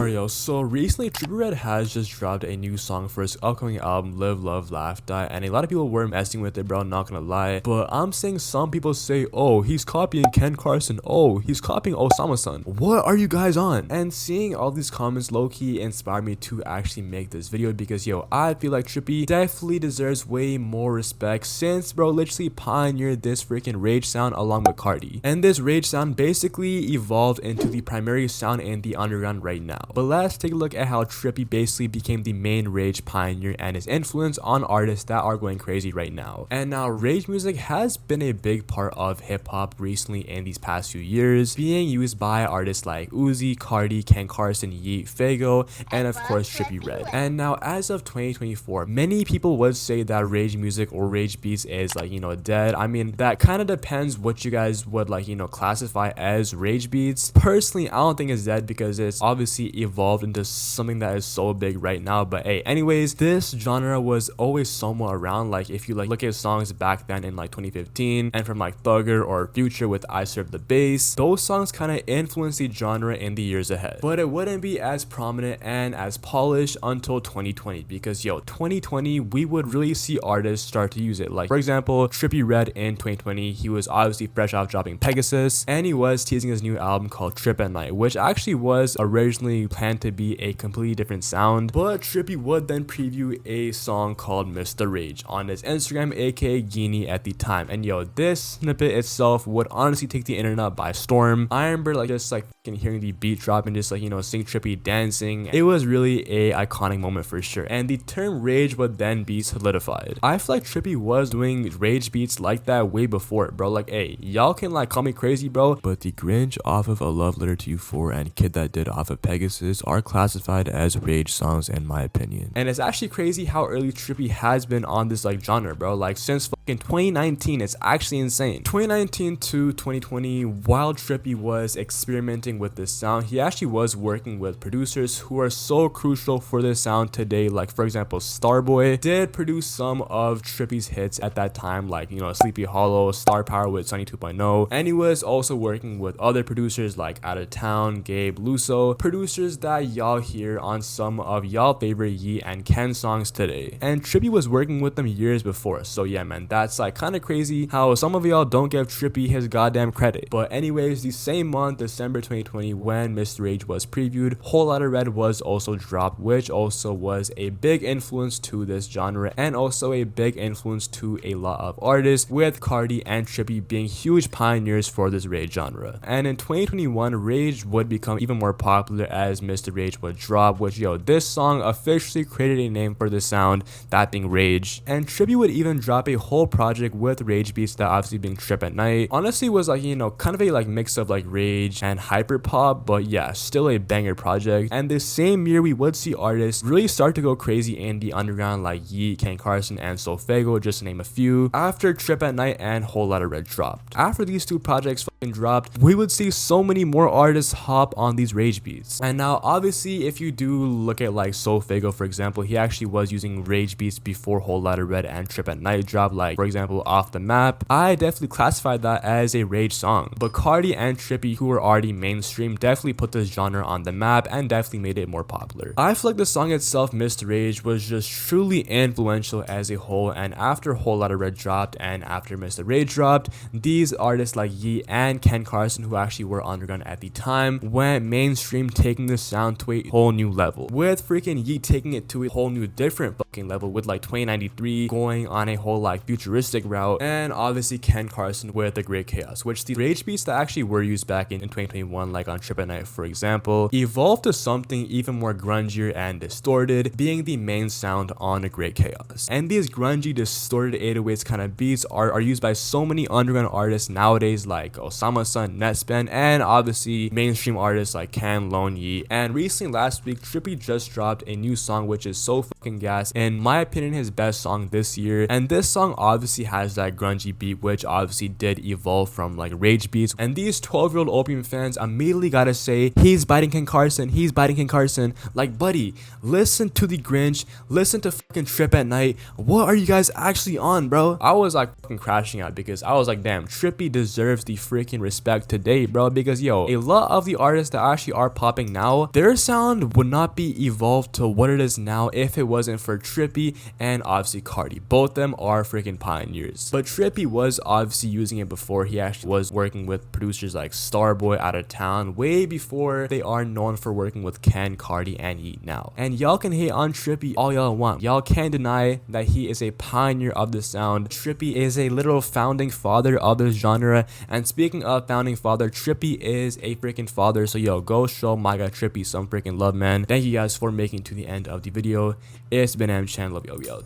Alright, so recently Trippie Redd has just dropped a new song for his upcoming album Live, Love, Laugh, Die, and a lot of people were messing with it, bro, not gonna lie. But I'm saying some people say, oh, he's copying Ken Carson, oh, he's copying osamason. What are you guys on? And seeing all these comments low-key inspired me to actually make this video because, yo, I feel like Trippie definitely deserves way more respect since, bro, literally pioneered this freaking rage sound along with Carti. And this rage sound basically evolved into the primary sound in the underground right now. But let's take a look at how Trippie basically became the main rage pioneer and his influence on artists that are going crazy right now. And now rage music has been a big part of hip hop recently in these past few years, being used by artists like Uzi, Carti, Ken Carson, Yeet, Fago, and of course Trippie Redd. And now as of 2024, many people would say that rage music or rage beats is like, you know, dead. I mean, that kind of depends what you guys would like, you know, classify as rage beats. Personally, I don't think it's dead because it's obviously evolved into something that is so big right now. But hey, anyways, this genre was always somewhat around. Like if you like look at songs back then in like 2015 and from like Thugger or Future with I Serve the Bass, those songs kind of influenced the genre in the years ahead, but it wouldn't be as prominent and as polished until 2020 because, yo, 2020 we would really see artists start to use it. Like for example, Trippie Redd in 2020, he was obviously fresh off dropping Pegasus and he was teasing his new album called Trip at Night, which actually was originally planned to be a completely different sound, but Trippie would then preview a song called Mr. Rage on his Instagram, aka Guinea at the time. And yo, this snippet itself would honestly take the internet by storm. I remember like just like hearing the beat drop and just like, you know, seeing Trippie dancing. It was really a iconic moment for sure, and the term rage would then be solidified. I feel like Trippie was doing rage beats like that way before, bro. Like, hey, y'all can like call me crazy, bro, but the Grinch off of A Love Letter to You 4 and Kid That Did off of Pegasus are classified as rage songs in my opinion. And it's actually crazy how early Trippie has been on this like genre, bro. Like since fucking 2019, it's actually insane. 2019 to 2020, while Trippie was experimenting with this sound, he actually was working with producers who are so crucial for this sound today. Like for example, Starboy did produce some of Trippie's hits at that time, like, you know, Sleepy Hollow, Star Power with Sunny 2.0, and he was also working with other producers like Out of Town, Gabe, Luso, producers that y'all hear on some of y'all favorite Yeet and Ken songs today. And Trippie was working with them years before, so yeah, man, that's like kind of crazy how some of y'all don't give Trippie his goddamn credit. But anyways, the same month, December 2020, when Mr. Rage was previewed, Whole Lotta Red was also dropped, which also was a big influence to this genre and also a big influence to a lot of artists, with Carti and Trippie being huge pioneers for this rage genre. And in 2021, rage would become even more popular as Mr. Rage would drop, which, yo, this song officially created a name for the sound, that being rage. And Trippie would even drop a whole project with rage beats that obviously being Trip at Night honestly was like, you know, kind of a like mix of like rage and hyper pop, but yeah, still a banger project. And this same year we would see artists really start to go crazy in the underground like Yeet, Ken Carson, and Fago, just to name a few, after Trip at Night and Whole Lotta Red dropped. After these two projects fucking dropped, we would see so many more artists hop on these rage beats. And now obviously if you do look at like Fago, for example, he actually was using rage beats before Whole Lotta Red and Trip at Night dropped. Like for example, Off the Map, I definitely classified that as a rage song. But Carti and Trippie, who were already mainstream, definitely put this genre on the map and definitely made it more popular. I feel like the song itself, Mr. Rage, was just truly influential as a whole, and after Whole Lotta Red dropped and after Mr. Rage dropped, these artists like Yeet and Ken Carson, who actually were underground at the time, went mainstream, taking the sound to a whole new level, with freaking Yeet taking it to a whole new different fucking level with like 2093 going on a whole like futuristic route, and obviously Ken Carson with The Great Chaos, which the rage beats that actually were used back in 2021 like on Trip at Night for example, evolved to something even more grungier and distorted, being the main sound on A Great Chaos. And these grungy, distorted 808s kind of beats are used by so many underground artists nowadays like osamason, Netspend, and obviously mainstream artists like Ken, Lone Yeet. And recently last week, Trippie just dropped a new song which is so fucking gas in my opinion, his best song this year. And this song obviously has that grungy beat, which obviously did evolve from like rage beats. And these 12-year-old Opium fans immediately gotta say, he's biting Ken Carson, he's biting Ken Carson. Like, buddy, listen to the Grinch, listen to fucking Trip at Night. What are you guys actually on, bro? I was like fucking crashing out because I was like, damn, Trippie deserves the freaking respect today, bro. Because yo, a lot of the artists that actually are popping now, their sound would not be evolved to what it is now if it wasn't for Trippie and obviously Carti. Both of them are freaking pioneers. But Trippie was obviously using it before he actually was working with producers like Starboy, Out of Town, way before they are known for working with Ken, Carti, and Yeet now. And y'all can hate on Trippie all y'all want. Y'all can't deny that he is a pioneer of the sound. Trippie is a literal founding father of this genre. And speaking of founding father, Trippie is a freaking father. So yo, go show my guy Trippie some freaking love, man. Thank you guys for making it to the end of the video. It's been M Chan. Love y'all.